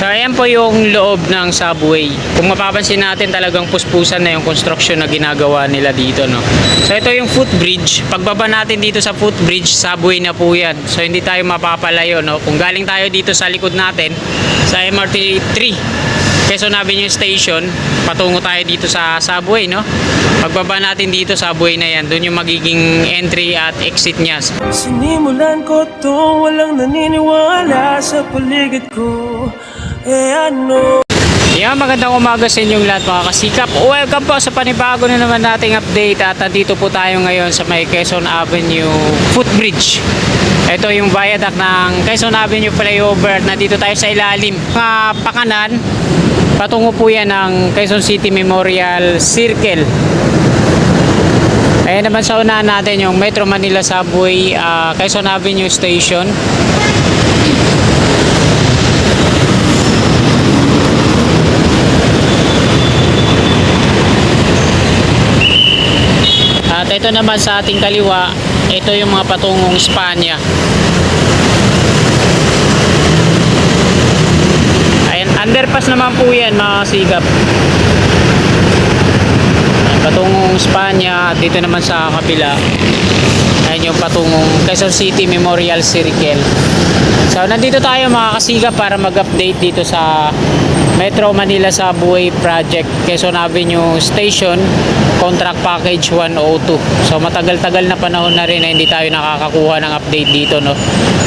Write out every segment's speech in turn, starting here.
So ayan po yung loob ng subway. Kung mapapansin natin, talagang puspusan na yung construction na ginagawa nila dito, no. So ito yung footbridge. Pagbaba natin dito sa footbridge, subway na po yan. So hindi tayo mapapalayo, no. Kung galing tayo dito sa likod natin sa MRT 3 Quezon Avenue Station, patungo tayo dito sa subway, no. Pagbaba natin dito, subway na yan. Doon yung magiging entry at exit niya. Sinimulan ko to, walang naniniwala sa paligid ko. Yeah, magandang umaga sa inyong lahat mga kasikap. Welcome po sa panibago na naman nating update. At nandito po tayo ngayon sa may Quezon Avenue Footbridge. Ito yung viaduct ng Quezon Avenue Flyover. Nandito tayo sa ilalim. Pakanan, patungo po yan ng Quezon City Memorial Circle. Ayan naman sa unahan natin yung Metro Manila Subway, Quezon Avenue Station. At ito naman sa ating kaliwa, ito yung mga patungong Spanya. Ayan, underpass naman po yan mga kasigap. Patungong Spanya. At dito naman sa kabila, ayan yung patungong Quezon City Memorial Circle. So nandito tayo mga kasigap para mag-update dito sa Metro Manila Subway Project, Quezon Avenue Station, Contract Package 102. So matagal-tagal na panahon na rin na hindi tayo nakakakuha ng update dito, no.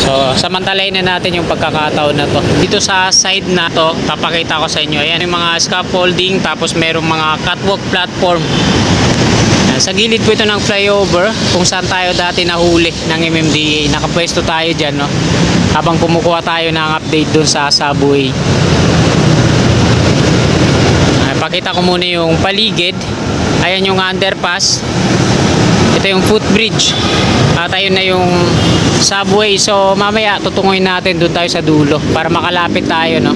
So samantalayin na natin yung pagkakataon na to. Dito sa side na to, papakita ko sa inyo. Ayan yung mga scaffolding, tapos merong mga catwalk platform. Sa gilid po ito ng flyover kung saan tayo dati nahuli ng MMDA. Nakapwesto tayo dyan, no, habang kumukuha tayo ng update dun sa subway. Pakita ko muna yung paligid. Ayan yung underpass. Ito yung footbridge. At ayun na yung subway. So mamaya tutunguin natin doon tayo sa dulo para makalapit tayo, no.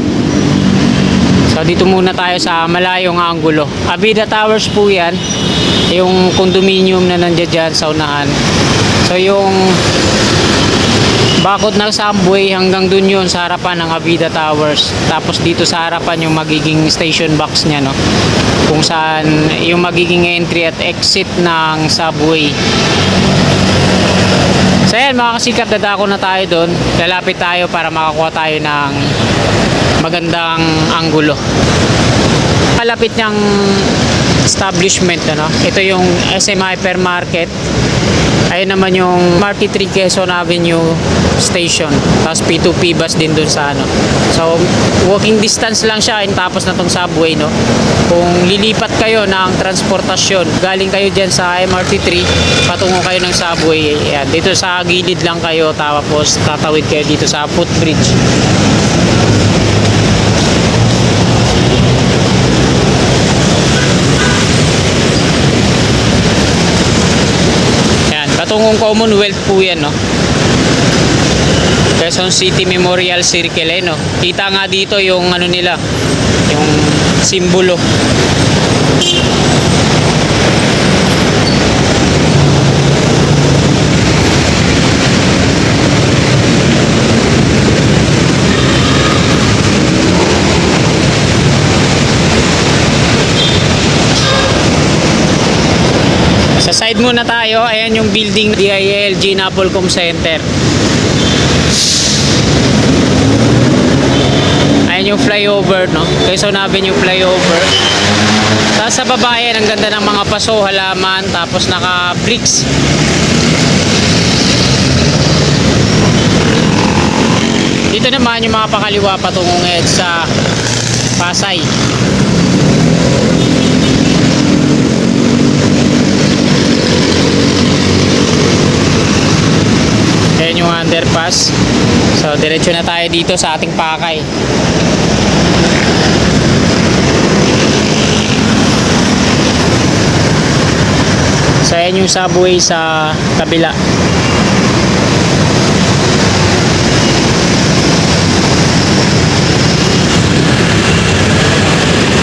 So dito muna tayo sa malayong anggulo. Avida Towers po yan, yung condominium na nandiyan dyan sa unahan. So yung bakod ng subway hanggang dun yun sa harapan ng Avida Towers. Tapos dito sa harapan yung magiging station box nya, no, kung saan yung magiging entry at exit ng subway. So yan mga kasikap, dadako na tayo dun. Lalapit tayo para makakuha tayo ng magandang anggulo. Kalapit niyang establishment, ano, ito yung SM Hypermarket. Ayun naman yung MRT 3 Quezon Avenue Station. Tapos P2P bus din dun sa ano. So walking distance lang siya tapos na tong subway, no. Kung lilipat kayo ng transportasyon, galing kayo dyan sa MRT 3, patungo kayo ng subway, ayan, dito sa gilid lang kayo, tapos tatawid kayo dito sa footbridge. Patungong Commonwealth po yan, no. Quezon City Memorial Circle, eh, no. Kita nga dito yung ano nila, yung simbolo. Sa side muna tayo, ayan yung building DILG Napolcom Center. Ayan yung flyover, no, Quezon Avenue Flyover. Tapos sa baba, ayan, ang ganda ng mga paso, halaman, tapos naka bricks. Dito naman yung mga pakaliwa patungong sa Pasay. Ayan yung underpass. So diretso na tayo dito sa ating pakay. So ayan yung subway sa kabila.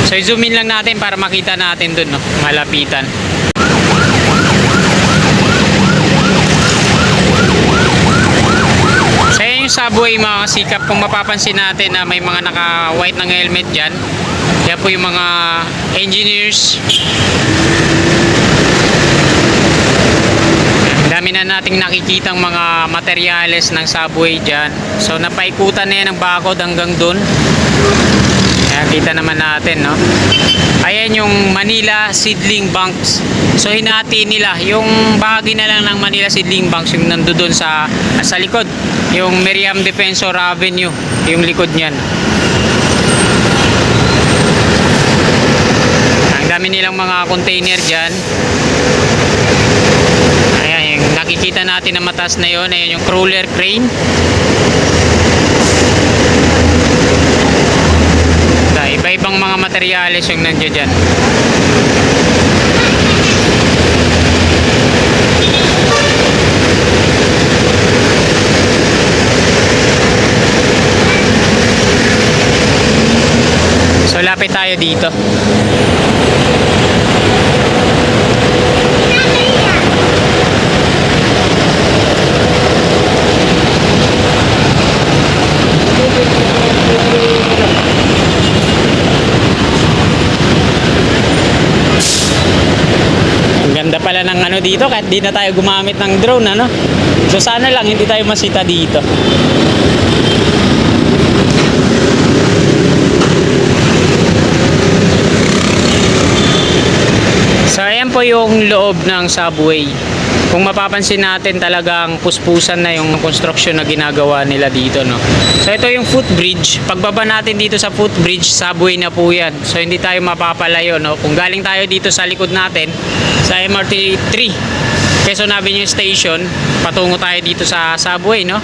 So i-zoom in lang natin para makita natin dun, no, malapitan. yung subway mga kasikap, kung mapapansin natin na may mga naka-white ng helmet dyan, yan po yung mga engineers. Dami na nating nakikitang mga materyales ng subway dyan. So napaikutan na yan ng bakod hanggang dun. Ayan, kita naman natin, no? Ayan yung Manila Seedling Banks. So hinati nila yung bahagi na lang ng Manila Seedling Banks, yung nandoon sa likod, yung Miriam Defensor Avenue, yung likod niyan. Ang dami nilang mga container dyan. Ayan, yung nakikita natin na mataas na yun, ayan yung crawler crane. Iba-ibang mga materyales yung nandiyan dyan. So lapit tayo dito. Ganda pala ng ano dito, kahit di na tayo gumamit ng drone, ano? So sana lang hindi tayo masita dito. So ayan po yung loob ng subway. Kung mapapansin natin, talagang puspusan na yung construction na ginagawa nila dito, no? So ito yung footbridge. Pagbaba natin dito sa footbridge, subway na po yan. So hindi tayo mapapalayo, no? Kung galing tayo dito sa likod natin, sa MRT 3 Quezon Avenue Station, patungo tayo dito sa subway, no?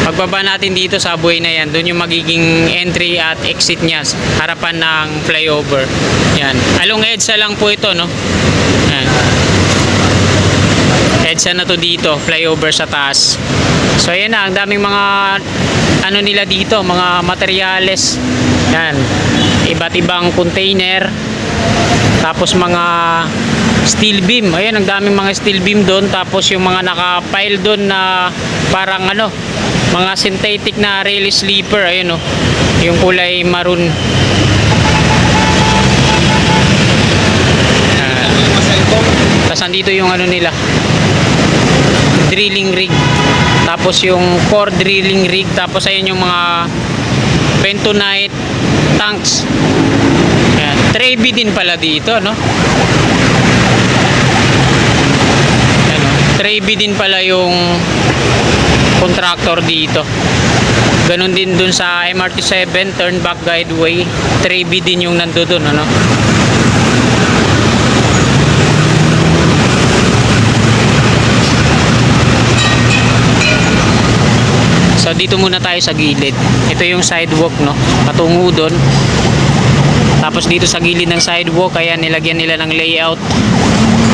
Pagbaba natin dito, subway na yan. Doon yung magiging entry at exit niya, harapan ng flyover. Yan. Along EDSA lang po ito, no? Yan. EDSA na to dito, flyover sa taas. So ayan na, ang daming mga ano nila dito, mga materyales. Yan. Iba't ibang container. Tapos mga steel beam. Ayan, ang daming mga steel beam doon. Tapos yung mga naka-pile doon na parang ano, mga synthetic na rail sleeper. Ayun, oh. Yung kulay maroon. Tapos andito yung ano nila, drilling rig. Tapos yung core drilling rig. Tapos ayun yung mga bentonite tanks. Ayan. Trevi din pala dito, no? Ayan, no? Trevi din pala yung contractor dito. Ganon din dun sa MRT 7 turn back guideway. Trevi din yung nandoon, ano? So dito muna tayo sa gilid. Ito yung sidewalk, no? Patungo doon. Tapos dito sa gilid ng sidewalk, kaya nilagyan nila ng layout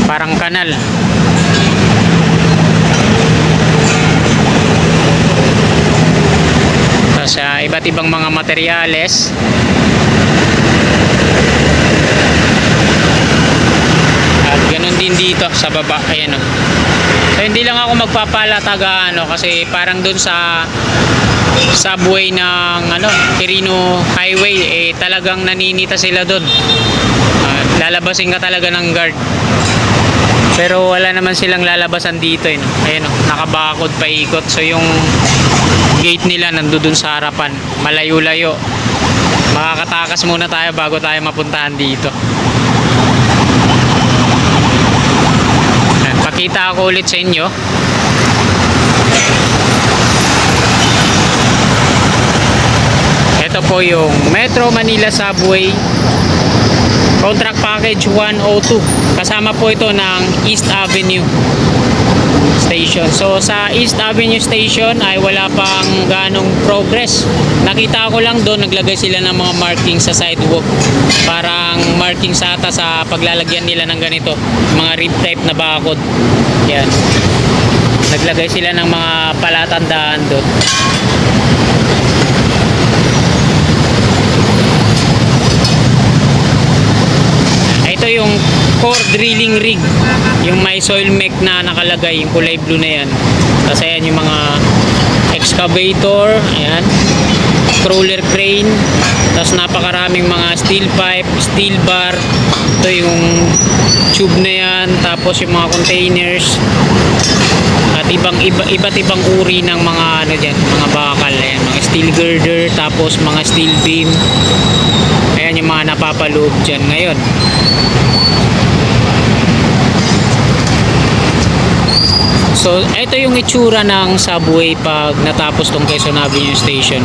parang kanal. Tapos iba't ibang mga materyales. At ganun din dito sa baba. Ayan, oh. So hindi lang ako magpapalataga, ano, kasi parang dun sa subway ng ano, Quirino Highway, eh talagang naninita sila dun. Lalabasin ka talaga ng guard. Pero wala naman silang lalabasan dito, eh, no? Ayun, oh, nakabakod pa ikot. So yung gate nila nandoon sa harapan, malayo-layo. Makakatakas muna tayo bago tayo mapuntahan dito. Pakita ako ulit sa inyo. Ito po yung Metro Manila Subway Contract Package 102. Kasama po ito ng East Avenue Station. So sa East Avenue Station ay wala pang ganong progress. Nakita ko lang doon naglagay sila ng mga marking sa sidewalk. Parang marking sa ata sa paglalagyan nila ng ganito, mga rib type na bakod. Yan. Naglagay sila ng mga palatandaan doon. Ito yung core drilling rig, yung may soil mech na nakalagay, yung kulay blue na yan. Tapos ayan yung mga excavator, ayan, crawler crane, tapos napakaraming mga steel pipe, steel bar, ito yung tube na yan, tapos yung mga containers, at iba't ibang uri ng mga ano dyan, mga bakal, ayan, mga steel girder, tapos mga steel beam, ayan yung mga napapaloob dyan ngayon. So, ito yung itsura ng subway pag natapos tong Quezon Avenue Station.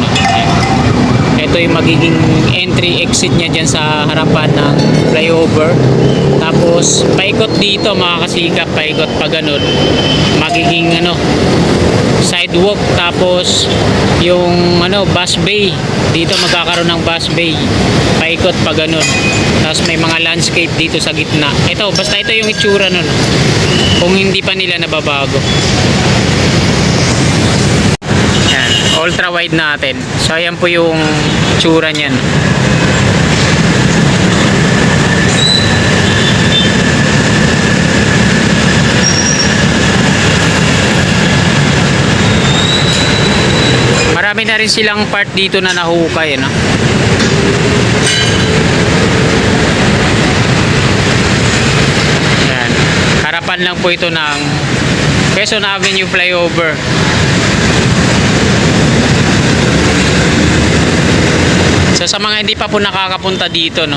Ito yung magiging entry-exit niya dyan sa harapan ng flyover. Tapos, paikot dito mga kasikap, paikot pa ganun. Magiging sidewalk, tapos yung bus bay. Dito magkakaroon ng bus bay. Paikot pa ganun. Tapos may mga landscape dito sa gitna. Ito, basta ito yung itsura nun. Kung hindi pa nila nababago. Yan, ultra wide natin. So ayan po yung tsura niyan. Marami na rin silang part dito na nahukay, no? Yan. Harapan lang po ito ng Quezon Avenue flyover. So sa mga hindi pa po nakakapunta dito, no,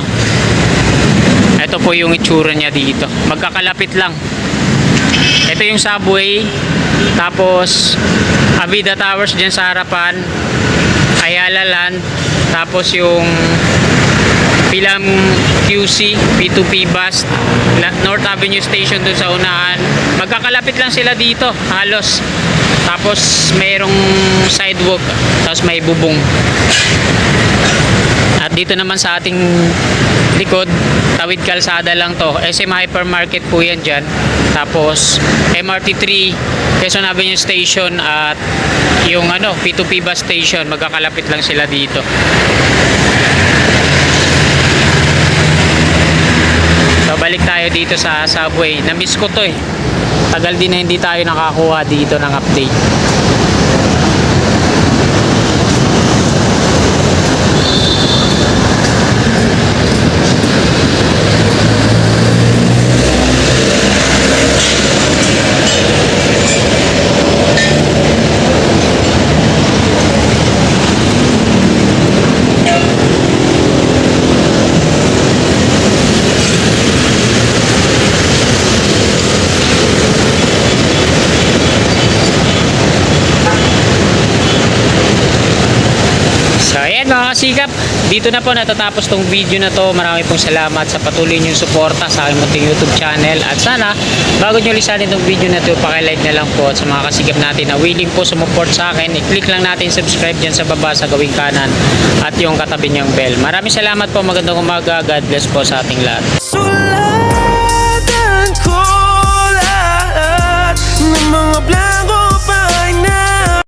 ito po yung itsura niya dito. Magkakalapit lang. Ito yung subway, tapos Avida Towers dyan sa harapan, Ayala Land, tapos yung Pilam QC, P2P bus, North Avenue Station dun sa unahan. Magkakalapit lang sila dito, halos. Tapos mayroong sidewalk, tapos may bubong. At dito naman sa ating likod, tawid kalsada lang to. SM Hypermarket po yan dyan. Tapos MRT3, Quezon Avenue Station, at yung P2P bus station, magkakalapit lang sila dito. So balik tayo dito sa subway. Na-miss ko to eh. Tagal din na hindi tayo nakakuha dito ng update. So ayan mga kasikap, dito na po natatapos tong video na to. Marami pong salamat sa patuloy niyong suporta sa aking munting YouTube channel. At sana, bago nyo lisanin tong video na to, pakilike na lang po. At sa mga kasikap natin na willing po sumuport sa akin, i-click lang natin subscribe dyan sa baba sa gawing kanan at yung katabi niyang bell. Maraming salamat po, magandang umaga, God bless po sa ating lahat. Sulat